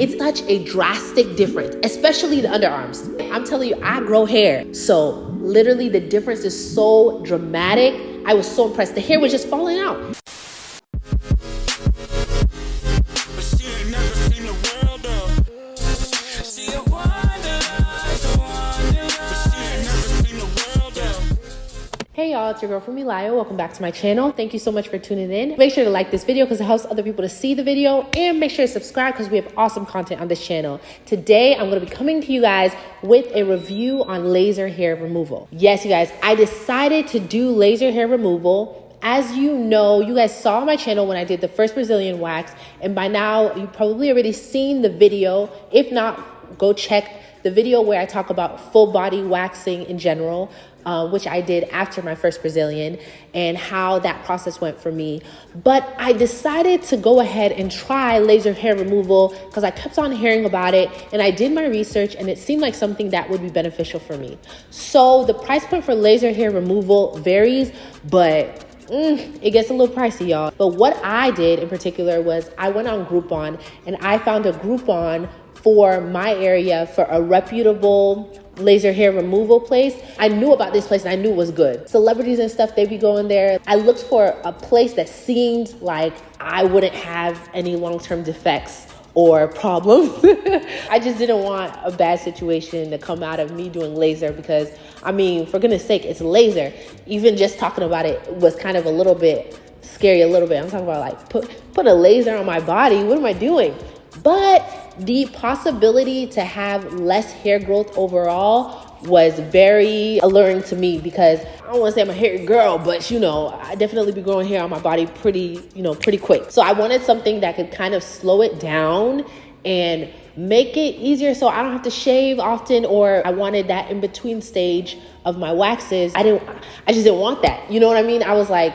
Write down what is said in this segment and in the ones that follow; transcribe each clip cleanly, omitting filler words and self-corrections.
It's such a drastic difference, especially the underarms. I'm telling you, I grow hair. So literally the difference is so dramatic. I was so impressed. The hair was just falling out. Hey y'all, it's your girl Funmi-Layo. Welcome back to my channel. Thank you so much for tuning in. Make sure to like this video because it helps other people to see the video, and make sure to subscribe because we have awesome content on this channel. Today, I'm going to be coming to you guys with a review on laser hair removal. Yes, you guys, I decided to do laser hair removal. As you know, you guys saw my channel when I did the first Brazilian wax, and by now you've probably already seen the video. If not, go check the video where I talk about full body waxing in general, which I did after my first Brazilian, and how that process went for me. But I decided to go ahead and try laser hair removal because I kept on hearing about it, and I did my research, and it seemed like something that would be beneficial for me. So the price point for laser hair removal varies, but it gets a little pricey, y'all. But what I did in particular was I went on Groupon, and I found a Groupon for my area for a reputable laser hair removal place. I knew about this place and I knew it was good. Celebrities and stuff, they be going there. I looked for a place that seemed like I wouldn't have any long-term defects or problems. I just didn't want a bad situation to come out of me doing laser because, I mean, for goodness sake, it's laser. Even just talking about it was kind of a little bit scary, a little bit. I'm talking about like, put a laser on my body. What am I doing? But the possibility to have less hair growth overall was very alluring to me because I don't want to say I'm a hairy girl, but you know, I definitely be growing hair on my body pretty quick. So I wanted something that could kind of slow it down and make it easier so I don't have to shave often, or I wanted that in between stage of my waxes. I just didn't want that. You know what I mean? I was like,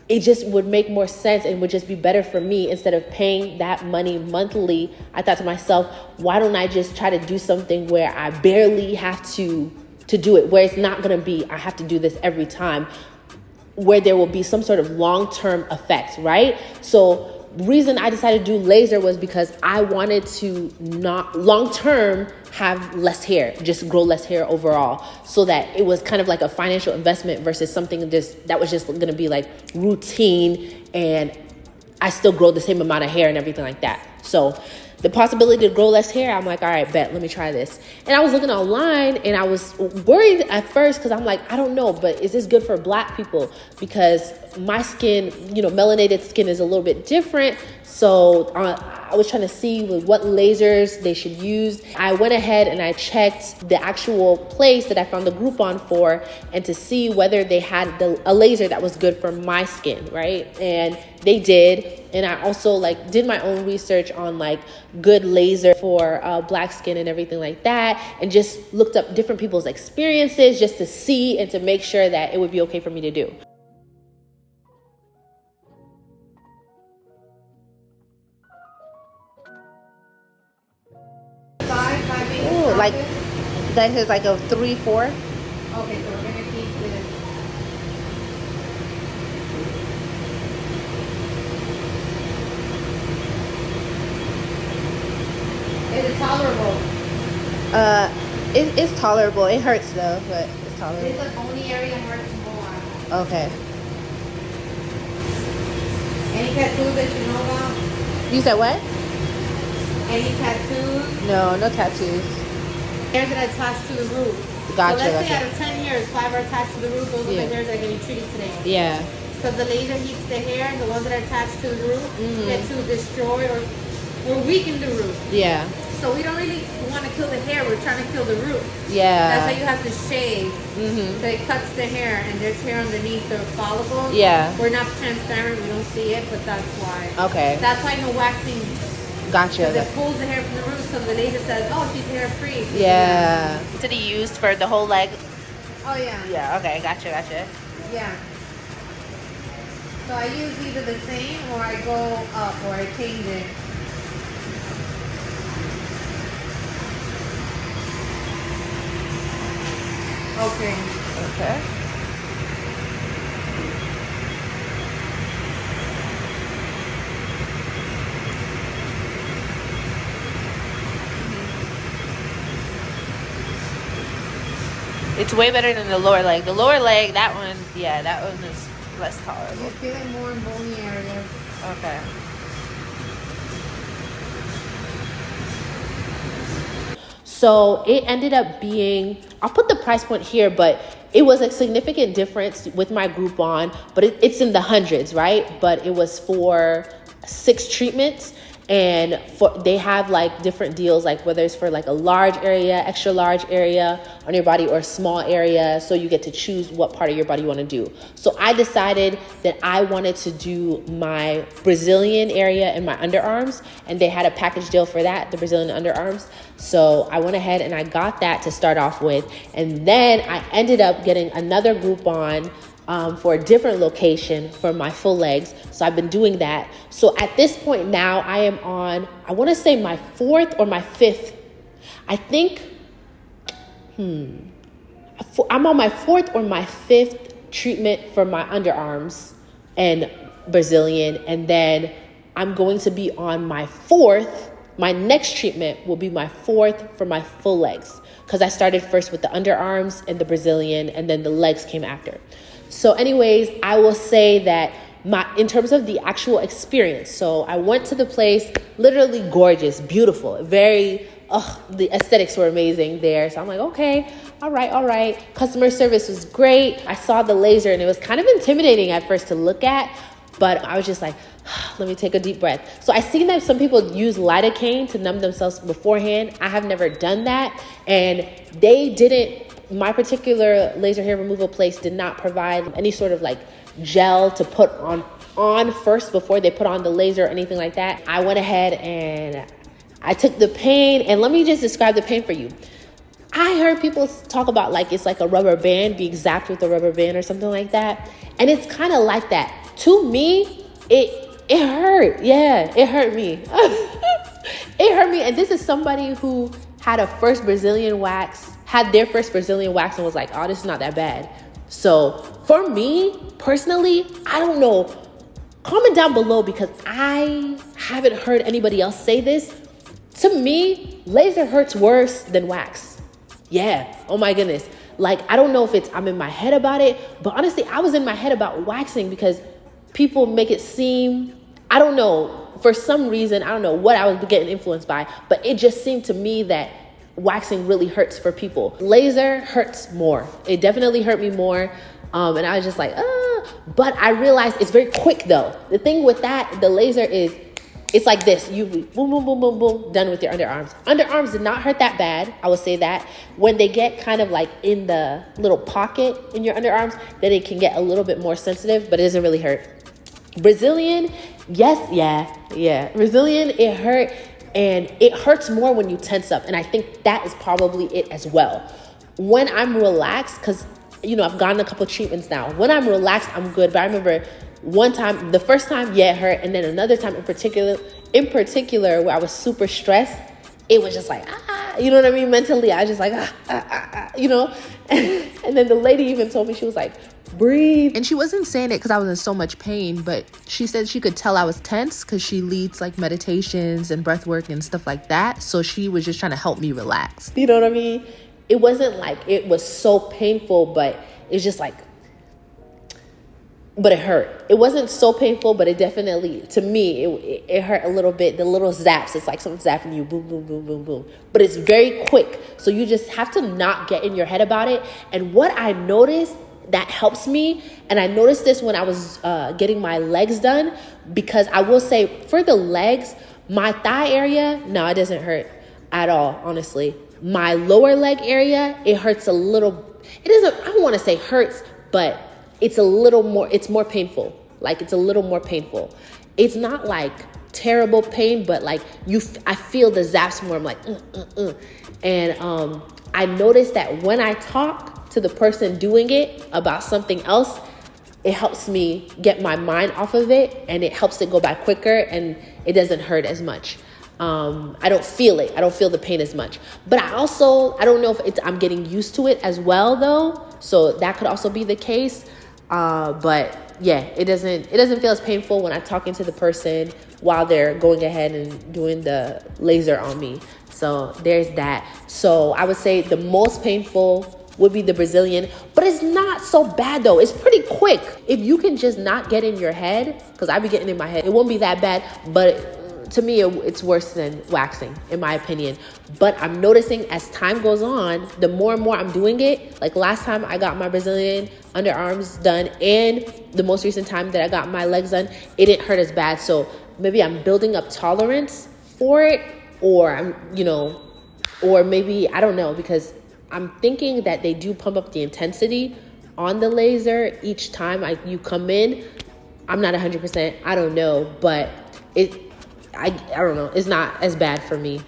it just would make more sense and would just be better for me instead of paying that money monthly. I thought to myself, why don't I just try to do something where I barely have to do it, where it's not going to be, I have to do this every time, where there will be some sort of long-term effects, right? So reason I decided to do laser was because I wanted to not long-term have less hair, just grow less hair overall, so that it was kind of like a financial investment versus something that was just going to be like routine and I still grow the same amount of hair and everything like that. So the possibility to grow less hair, I'm like, all right, bet, let me try this. And I was looking online and I was worried at first because I'm like, I don't know, but is this good for Black people? Because my skin, you know, melanated skin is a little bit different. So I was trying to see what lasers they should use. I went ahead and I checked the actual place that I found the Groupon for, and to see whether they had a laser that was good for my skin, right? And they did. And I also like did my own research on like good laser for Black skin and everything like that, and just looked up different people's experiences just to see and to make sure that it would be okay for me to do. Ooh, like that is like a 3-4. Okay, so we're gonna keep this. Is it tolerable? It's tolerable. It hurts though, but it's tolerable. This is the only area that hurts more. Okay. Any tattoos that you know about? You said what? Any tattoos? No tattoos. Hairs that are attached to the roof. Gotcha. So let's say out of 10 hairs, 5 are attached to the roof. Those are the hairs that are getting treated today. Yeah. Because the laser heats the hair, the ones that are attached to the roof, get to destroy or weaken the root. Yeah. So we don't really want to kill the hair, we're trying to kill the root. Yeah. That's why you have to shave. So it cuts the hair, and there's hair underneath the follicles. Yeah. We're not transparent, we don't see it, but that's why. Okay. That's why no waxing. Gotcha. Because it pulls the hair from the root, so the laser says, oh, she's hair free. Yeah. To be used for the whole leg. Oh yeah. Yeah. Okay. Gotcha. Yeah. So I use either the same, or I go up, or I change it. Okay. It's way better than the lower leg. The lower leg, that one, yeah, that one is less tolerable. You feel it more in bony areas. Okay. So it ended up being, I'll put the price point here, but it was a significant difference with my Groupon, but it's in the hundreds, right? But it was for 6 treatments. And they have like different deals, like whether it's for like a large area, extra large area on your body or a small area. So you get to choose what part of your body you want to do. So I decided that I wanted to do my Brazilian area and my underarms. And they had a package deal for that, the Brazilian underarms. So I went ahead and I got that to start off with. And then I ended up getting another Groupon for a different location for my full legs. So I've been doing that. So at this point now, I am on, I want to say my 4th or my 5th. I think, I'm on my 4th or my 5th treatment for my underarms and Brazilian. And then I'm going to be on my 4th. My next treatment will be my 4th for my full legs, because I started first with the underarms and the Brazilian, and then the legs came after. So anyways, I will say that in terms of the actual experience, so I went to the place, literally gorgeous, beautiful, very, the aesthetics were amazing there. So I'm like, okay, all right. Customer service was great. I saw the laser and it was kind of intimidating at first to look at, but I was just like, let me take a deep breath. So I seen that some people use lidocaine to numb themselves beforehand. I have never done that. And my particular laser hair removal place did not provide any sort of like gel to put on first before they put on the laser or anything like that. I went ahead and I took the pain, and let me just describe the pain for you. I heard people talk about like it's like a rubber band, be exact with a rubber band or something like that. And it's kind of like that. To me, it hurt. Yeah, it hurt me. It hurt me. And this is somebody who had their first Brazilian wax and was like, oh, this is not that bad. So for me personally, I don't know. Comment down below, because I haven't heard anybody else say this. To me, laser hurts worse than wax. Yeah. Oh my goodness. Like, I don't know if I'm in my head about it, but honestly, I was in my head about waxing because people make it seem, I don't know, for some reason, I don't know what I was getting influenced by, but it just seemed to me that waxing really hurts for people. Laser hurts more. It definitely hurt me more. And I was just like, but I realized it's very quick though. The thing with that, the laser is, it's like this. You boom, boom, boom, boom, boom, done with your underarms. Underarms did not hurt that bad. I will say that. When they get kind of like in the little pocket in your underarms, then it can get a little bit more sensitive, but it doesn't really hurt. Brazilian, yes, yeah. Brazilian, it hurt. And it hurts more when you tense up. And I think that is probably it as well. When I'm relaxed, because, I've gotten a couple treatments now. When I'm relaxed, I'm good. But I remember one time, the first time, yeah, it hurt. And then another time in particular, where I was super stressed, it was just like, you know what I mean? Mentally, I was just like, And then the lady even told me, she was like, breathe. And she wasn't saying it because I was in so much pain, but she said she could tell I was tense because she leads like meditations and breath work and stuff like that. So she was just trying to help me relax. You know what I mean? It wasn't like it was so painful, but it's just like, but it hurt. It wasn't so painful, but it definitely, to me, it hurt a little bit. The little zaps, it's like someone zapping you, boom, boom, boom, boom, boom. But it's very quick. So you just have to not get in your head about it. And what I noticed that helps me, and I noticed this when I was getting my legs done, because I will say for the legs, my thigh area, no, it doesn't hurt at all, honestly. My lower leg area, it hurts a little. It doesn't, I don't want to say hurts, but it's a little more, it's more painful. Like, it's a little more painful. It's not like terrible pain, but like I feel the zaps more. I'm like, And I noticed that when I talk to the person doing it about something else, it helps me get my mind off of it, and it helps it go by quicker, and it doesn't hurt as much. I don't feel it. I don't feel the pain as much. But I don't know if I'm getting used to it as well, though. So that could also be the case. But yeah, it doesn't feel as painful when I'm talking to the person while they're going ahead and doing the laser on me. So there's that. So I would say the most painful would be the Brazilian, but it's not so bad though. It's pretty quick. If you can just not get in your head, because I be getting in my head, it won't be that bad, but to me, it's worse than waxing, in my opinion. But I'm noticing as time goes on, the more and more I'm doing it, like last time I got my Brazilian underarms done and the most recent time that I got my legs done, it didn't hurt as bad. So maybe I'm building up tolerance for it, or I'm, or maybe, I don't know, because I'm thinking that they do pump up the intensity on the laser each time you come in. I'm not 100%, I don't know, but I don't know, it's not as bad for me.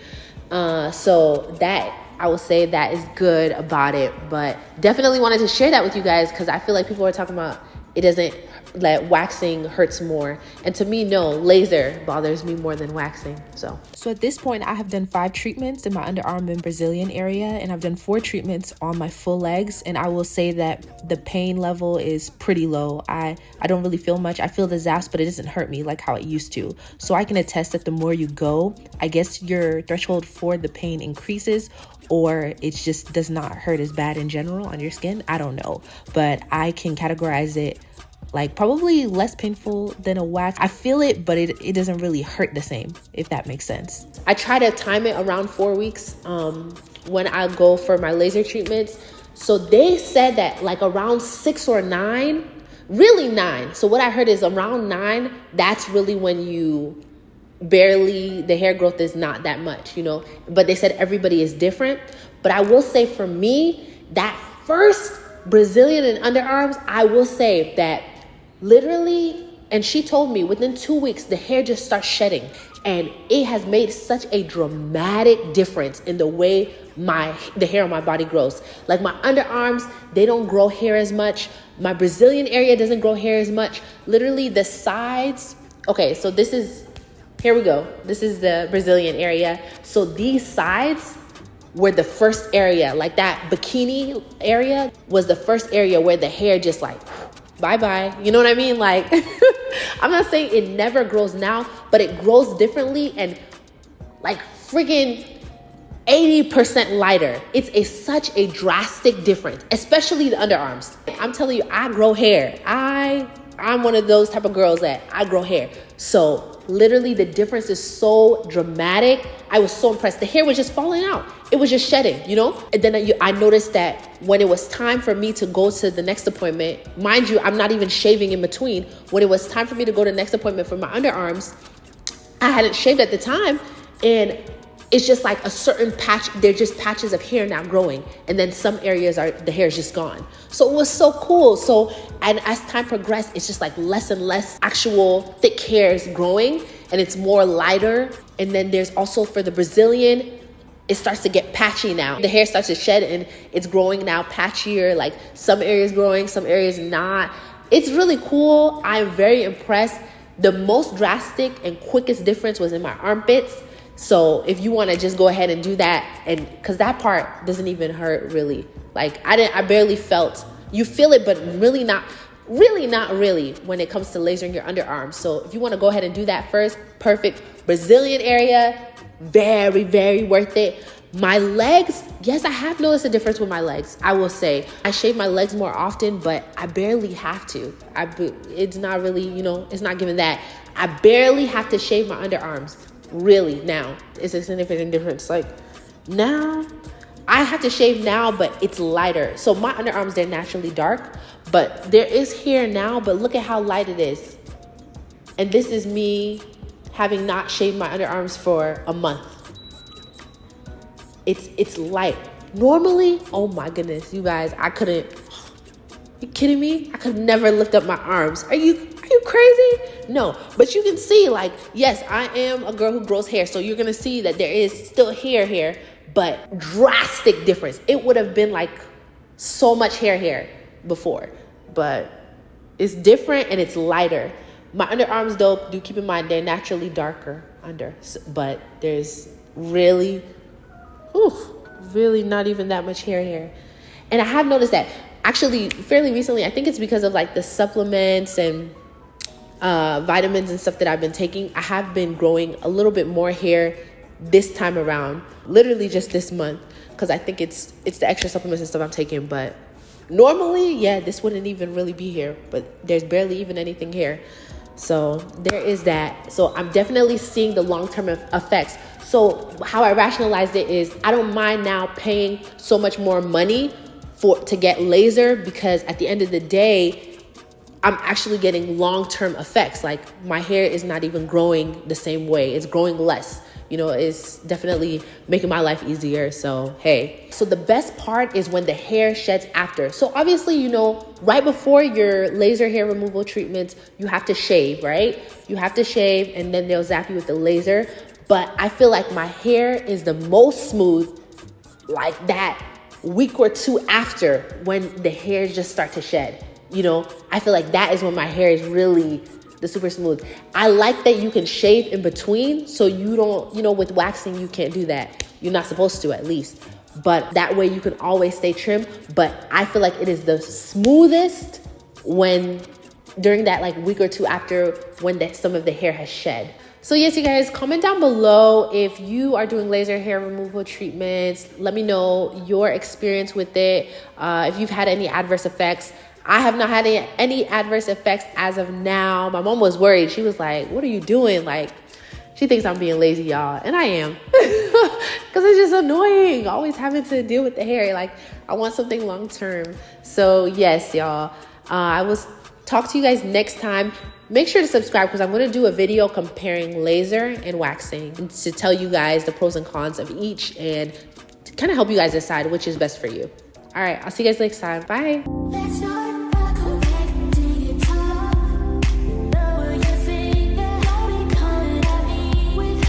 So that, I will say that is good about it, but definitely wanted to share that with you guys because I feel like people are talking about it doesn't, that waxing hurts more. And to me, no, laser bothers me more than waxing. So at this point, I have done 5 treatments in my underarm and Brazilian area, and I've done 4 treatments on my full legs. And I will say that the pain level is pretty low. I don't really feel much. I feel the zaps, but it doesn't hurt me like how it used to. So I can attest that the more you go, I guess your threshold for the pain increases, or it just does not hurt as bad in general on your skin. I don't know, but I can categorize it like probably less painful than a wax. I feel it, but it doesn't really hurt the same, if that makes sense. I try to time it around 4 weeks when I go for my laser treatments. So they said that like around 6 or 9, really 9. So what I heard is around 9, that's really when you barely, the hair growth is not that much, but they said everybody is different. But I will say for me, that first Brazilian and underarms, I will say that literally, and she told me within 2 weeks, the hair just starts shedding. And it has made such a dramatic difference in the way the hair on my body grows. Like my underarms, they don't grow hair as much. My Brazilian area doesn't grow hair as much. Literally the sides. Okay, so here we go. This is the Brazilian area. So these sides were the first area, like that bikini area was the first area where the hair just like, bye-bye. You know what I mean? Like, I'm not saying it never grows now, but it grows differently and like friggin' 80% lighter. It's such a drastic difference, especially the underarms. I'm telling you, I grow hair. I'm one of those type of girls that I grow hair. So literally the difference is so dramatic. I was so impressed. The hair was just falling out. It was just shedding, And then I noticed that when it was time for me to go to the next appointment, mind you, I'm not even shaving in between. When it was time for me to go to the next appointment for my underarms, I hadn't shaved at the time. And it's just like a certain patch, they're just patches of hair now growing. And then some areas the hair is just gone. So it was so cool. So, and as time progressed, it's just like less and less actual thick hairs growing and it's more lighter. And then there's also for the Brazilian, it starts to get patchy now. The hair starts to shed and it's growing now patchier, like some areas growing, some areas not. It's really cool. I'm very impressed. The most drastic and quickest difference was in my armpits. So if you want to just go ahead and do that, and because that part doesn't even hurt really. Like I barely felt, you feel it, but really not really when it comes to lasering your underarms. So if you want to go ahead and do that first, perfect. Brazilian area, very, very worth it. My legs, yes, I have noticed a difference with my legs. I will say I shave my legs more often, but I barely have to. It's not really, it's not giving that. I barely have to shave my underarms. Really now, it's a significant difference. Like now, I have to shave now, but it's lighter. So my underarms, they're naturally dark, but there is hair now, but look at how light it is. And this is me having not shaved my underarms for a month. It's light. Normally, oh my goodness, you guys, I couldn't, you kidding me? I could never lift up my arms. Are you crazy? No, but you can see like, yes, I am a girl who grows hair. So you're going to see that there is still hair here, but drastic difference. It would have been like so much hair here before, but it's different and it's lighter. My underarms though, do keep in mind, they're naturally darker under, but there's really not even that much hair here. And I have noticed that actually fairly recently, I think it's because of like the supplements and vitamins and stuff that I've been taking, I have been growing a little bit more hair this time around, literally just this month, because I think it's the extra supplements and stuff I'm taking. But normally, yeah, this wouldn't even really be here, but there's barely even anything here. So there is that. So I'm definitely seeing the long-term effects. So how I rationalized it is I don't mind now paying so much more money to get laser, because at the end of the day, I'm actually getting long-term effects. Like my hair is not even growing the same way. It's growing less. You know, it's definitely making my life easier. So, hey. So the best part is when the hair sheds after. So obviously, you know, right before your laser hair removal treatments, you have to shave, right? You have to shave and then they'll zap you with the laser. But I feel like my hair is the most smooth like that week or two after, when the hairs just start to shed. You know, I feel like that is when my hair is really the super smooth. I like that you can shave in between, so you don't, you know, with waxing, you can't do that. You're not supposed to, at least. But that way you can always stay trim. But I feel like it is the smoothest during that like week or two after, when some of the hair has shed. So yes, you guys, comment down below if you are doing laser hair removal treatments. Let me know your experience with it. If you've had any adverse effects. I have not had any adverse effects as of now. My mom was worried. She was like, what are you doing? Like, she thinks I'm being lazy, y'all. And I am. Because it's just annoying. Always having to deal with the hair. Like, I want something long term. So, yes, y'all. I will talk to you guys next time. Make sure to subscribe, because I'm going to do a video comparing laser and waxing, and to tell you guys the pros and cons of each, and to kind of help you guys decide which is best for you. All right. I'll see you guys next time. Bye.